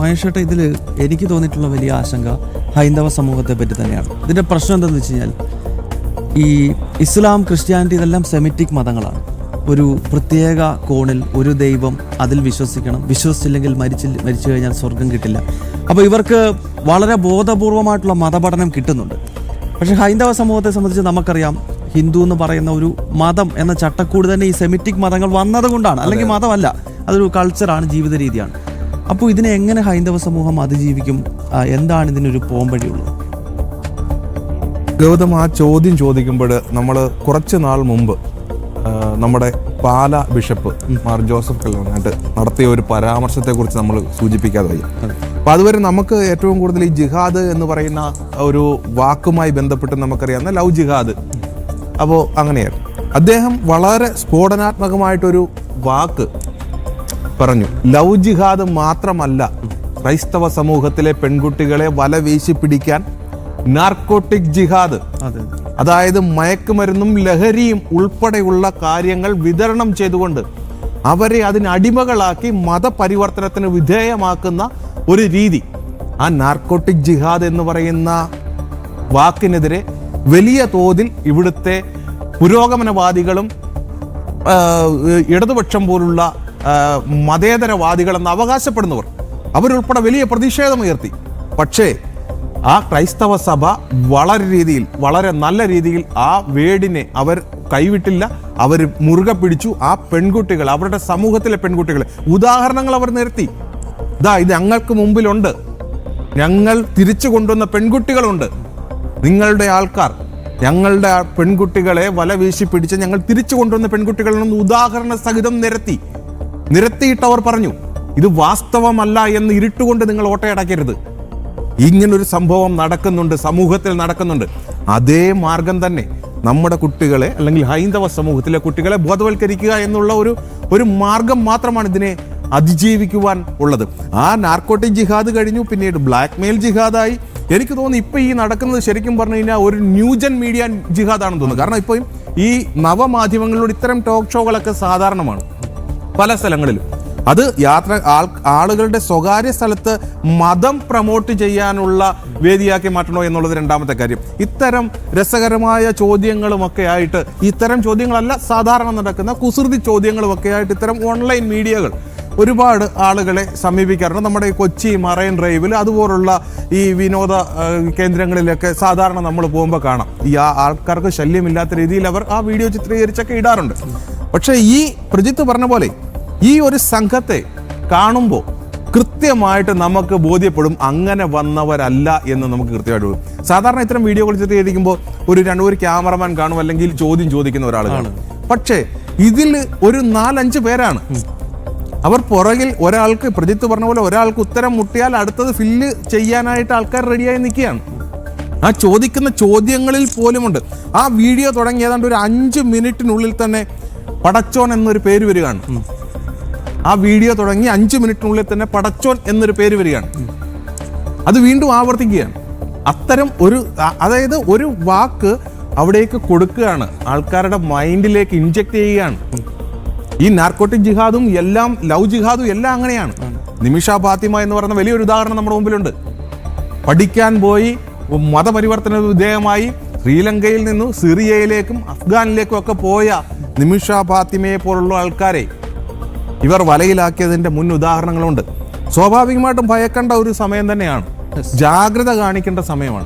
മഹേഷേട്ട, ഇതിൽ എനിക്ക് തോന്നിയിട്ടുള്ള വലിയ ആശങ്ക ഹൈന്ദവ സമൂഹത്തെ പറ്റി തന്നെയാണ്. ഇതിൻ്റെ പ്രശ്നം എന്താണെന്ന് വെച്ച് കഴിഞ്ഞാൽ, ഈ ഇസ്ലാം, ക്രിസ്ത്യാനിറ്റി ഇതെല്ലാം സെമിറ്റിക് മതങ്ങളാണ്. ഒരു പ്രത്യേക കോണിൽ ഒരു ദൈവം, അതിൽ വിശ്വസിക്കണം, വിശ്വസിച്ചില്ലെങ്കിൽ മരിച്ചു കഴിഞ്ഞാൽ സ്വർഗം കിട്ടില്ല. അപ്പോൾ ഇവർക്ക് വളരെ ബോധപൂർവമായിട്ടുള്ള മതപഠനം കിട്ടുന്നുണ്ട്. പക്ഷേ ഹൈന്ദവ സമൂഹത്തെ സംബന്ധിച്ച് നമുക്കറിയാം, ഹിന്ദു എന്ന് പറയുന്ന ഒരു മതം എന്ന ചട്ടക്കൂട് തന്നെ ഈ സെമിറ്റിക് മതങ്ങൾ വന്നതുകൊണ്ടാണ്. അല്ലെങ്കിൽ മതമല്ല, അതൊരു കൾച്ചറാണ്, ജീവിത രീതിയാണ്. അപ്പോൾ ഇതിനെ എങ്ങനെ ഹൈന്ദവ സമൂഹം അതിജീവിക്കും? എന്താണ് ഇതിനൊരു പോംവഴിയുള്ളത്? ഗൗതം, ആ ചോദ്യം ചോദിക്കുമ്പോൾ നമ്മൾ കുറച്ച് നാൾ മുമ്പ് നമ്മുടെ പാല ബിഷപ്പ് മാർ ജോസഫ് കല്ലറങ്ങാട്ട് നടത്തിയ ഒരു പരാമർശത്തെക്കുറിച്ച് നമ്മൾ സൂചിപ്പിക്കാതെ വയ്യ. അപ്പോൾ അതുവരെ നമുക്ക് ഏറ്റവും കൂടുതൽ ഈ ജിഹാദ് എന്ന് പറയുന്ന ഒരു വാക്കുമായി ബന്ധപ്പെട്ട് നമുക്കറിയാവുന്ന ലവ് ജിഹാദ്. അപ്പോൾ അങ്ങനെയായിരുന്നു. അദ്ദേഹം വളരെ സ്ഫോടനാത്മകമായിട്ടൊരു വാക്ക് പറഞ്ഞു. ലവ് ജിഹാദ് മാത്രമല്ല, ക്രൈസ്തവ സമൂഹത്തിലെ പെൺകുട്ടികളെ വല വീശി പിടിക്കാൻ നാർക്കോട്ടിക് ജിഹാദ്, അതായത് മയക്കുമരുന്നും ലഹരിയും ഉൾപ്പെടെയുള്ള കാര്യങ്ങൾ വിതരണം ചെയ്തുകൊണ്ട് അവരെ അതിന് അടിമകളാക്കി മതപരിവർത്തനത്തിന് വിധേയമാക്കുന്ന ഒരു രീതി. ആ നാർക്കോട്ടിക് ജിഹാദ് എന്ന് പറയുന്ന വാക്കിനെതിരെ വലിയ തോതിൽ ഇവിടുത്തെ പുരോഗമനവാദികളും ഇടതുപക്ഷം പോലുള്ള മതേതരവാദികളെന്ന് അവകാശപ്പെടുന്നവർ അവരുൾപ്പെടെ വലിയ പ്രതിഷേധമുയർത്തി. പക്ഷേ ആ ക്രൈസ്തവ സഭ വളരെ നല്ല രീതിയിൽ ആ വേടിനെ അവർ കൈവിട്ടില്ല. അവർ മുറുകെ പിടിച്ചു. ആ പെൺകുട്ടികൾ, അവരുടെ സമൂഹത്തിലെ പെൺകുട്ടികളെ ഉദാഹരണങ്ങൾ അവർ നിരത്തി. ഇത് ഞങ്ങൾക്ക് മുമ്പിലുണ്ട്, ഞങ്ങൾ തിരിച്ചു കൊണ്ടുവന്ന പെൺകുട്ടികളുണ്ട്, നിങ്ങളുടെ ആൾക്കാർ ഞങ്ങളുടെ പെൺകുട്ടികളെ വല വീശി പിടിച്ച് ഞങ്ങൾ തിരിച്ചു കൊണ്ടുവന്ന പെൺകുട്ടികളെന്ന് ഉദാഹരണ സഹിതം നിരത്തിയിട്ടവർ പറഞ്ഞു, ഇത് വാസ്തവമല്ല എന്ന് ഇരുട്ടുകൊണ്ട് നിങ്ങൾ ഓട്ടയടക്കരുത്. ഇങ്ങനൊരു സംഭവം നടക്കുന്നുണ്ട്, സമൂഹത്തിൽ നടക്കുന്നുണ്ട്. അതേ മാർഗം തന്നെ നമ്മുടെ കുട്ടികളെ, അല്ലെങ്കിൽ ഹൈന്ദവ സമൂഹത്തിലെ കുട്ടികളെ ബോധവൽക്കരിക്കുക എന്നുള്ള ഒരു മാർഗം മാത്രമാണ് ഇതിനെ അതിജീവിക്കുവാൻ ഉള്ളത്. ആ നാർക്കോട്ടിക് ജിഹാദ് കഴിഞ്ഞു, പിന്നീട് ബ്ലാക്ക് മെയിൽ ജിഹാദായി. എനിക്ക് തോന്നുന്നു ഇപ്പം ഈ നടക്കുന്നത് ശരിക്കും പറഞ്ഞു കഴിഞ്ഞാൽ ഒരു ന്യൂജൻ മീഡിയ ജിഹാദാണെന്ന് തോന്നുന്നു. കാരണം ഇപ്പോൾ ഈ നവമാധ്യമങ്ങളിലൂടെ ഇത്തരം ടോക്ക് ഷോകളൊക്കെ സാധാരണമാണ് പല സ്ഥലങ്ങളിലും. അത് ആളുകളുടെ സ്വകാര്യ സ്ഥലത്ത് മതം പ്രൊമോട്ട് ചെയ്യാനുള്ള വേദിയാക്കി മാറ്റണോ എന്നുള്ളത് രണ്ടാമത്തെ കാര്യം. ഇത്തരം രസകരമായ ചോദ്യങ്ങളുമൊക്കെ ആയിട്ട്, ഇത്തരം ചോദ്യങ്ങളല്ല സാധാരണ നടക്കുന്ന കുസൃതി ചോദ്യങ്ങളുമൊക്കെ ആയിട്ട് ഇത്തരം ഓൺലൈൻ മീഡിയകൾ ഒരുപാട് ആളുകളെ സമീപിക്കാറുണ്ട്. നമ്മുടെ ഈ കൊച്ചി മറൈൻ ഡ്രൈവിൽ അതുപോലുള്ള ഈ വിനോദ കേന്ദ്രങ്ങളിലൊക്കെ സാധാരണ നമ്മൾ പോകുമ്പോൾ കാണാം, ഈ ആൾക്കാർക്ക് ശല്യമില്ലാത്ത രീതിയിൽ അവർ ആ വീഡിയോ ചിത്രീകരിച്ചൊക്കെ ഇടാറുണ്ട്. പക്ഷേ ഈ പ്രജിത്ത് പറഞ്ഞ പോലെ ഈ ഒരു സംഘത്തെ കാണുമ്പോൾ കൃത്യമായിട്ട് നമുക്ക് ബോധ്യപ്പെടും അങ്ങനെ വന്നവരല്ല എന്ന് നമുക്ക് കൃത്യമായിട്ട് വരും. സാധാരണ ഇത്തരം വീഡിയോകൾ ചിത്രീകരിക്കുമ്പോൾ ഒരു ക്യാമറമാൻ കാണും, അല്ലെങ്കിൽ ചോദ്യം ചോദിക്കുന്ന ഒരാൾ കാണും. പക്ഷേ ഇതിൽ ഒരു 4-5 പേരാണ്. അവർ പുറകിൽ ഒരാൾക്ക്, പ്രജിത്ത് പറഞ്ഞ പോലെ, ഒരാൾക്ക് ഉത്തരം മുട്ടിയാൽ അടുത്തത് ഫില്ല് ചെയ്യാനായിട്ട് ആൾക്കാർ റെഡിയായി നിൽക്കുകയാണ്. ആ ചോദിക്കുന്ന ചോദ്യങ്ങളിൽ പോലുമുണ്ട്. ആ വീഡിയോ തുടങ്ങി ഏതാണ്ട് ഒരു 5 മിനിറ്റിനുള്ളിൽ തന്നെ പടച്ചോൻ എന്നൊരു പേര് വരികയാണ്. ആ വീഡിയോ തുടങ്ങി 5 മിനിറ്റിനുള്ളിൽ തന്നെ പടച്ചോൻ എന്നൊരു പേര് വരികയാണ്. അത് വീണ്ടും ആവർത്തിക്കുകയാണ്. അത്തരം അതായത് ഒരു വാക്ക് അവിടേക്ക് കൊടുക്കുകയാണ്, ആൾക്കാരുടെ മൈൻഡിലേക്ക് ഇൻജെക്ട് ചെയ്യുകയാണ്. ഈ നാർക്കോട്ടിക് ജിഹാദും എല്ലാം, ലവ് ജിഹാദും എല്ലാം അങ്ങനെയാണ്. നിമിഷ ഫാത്തിമ എന്ന് പറയുന്ന വലിയൊരു ഉദാഹരണം നമ്മുടെ മുമ്പിലുണ്ട്. പഠിക്കാൻ പോയി മതപരിവർത്തന വിധേയമായി ശ്രീലങ്കയിൽ നിന്നും സിറിയയിലേക്കും അഫ്ഗാനിലേക്കും ഒക്കെ പോയ നിമിഷ ഫാത്തിമയെ പോലുള്ള ആൾക്കാരെ ഇവർ വലയിലാക്കിയതിന്റെ മുൻ ഉദാഹരണങ്ങളുണ്ട്. സ്വാഭാവികമായിട്ടും ഭയക്കേണ്ട ഒരു സമയം തന്നെയാണ്, ജാഗ്രത കാണിക്കേണ്ട സമയമാണ്.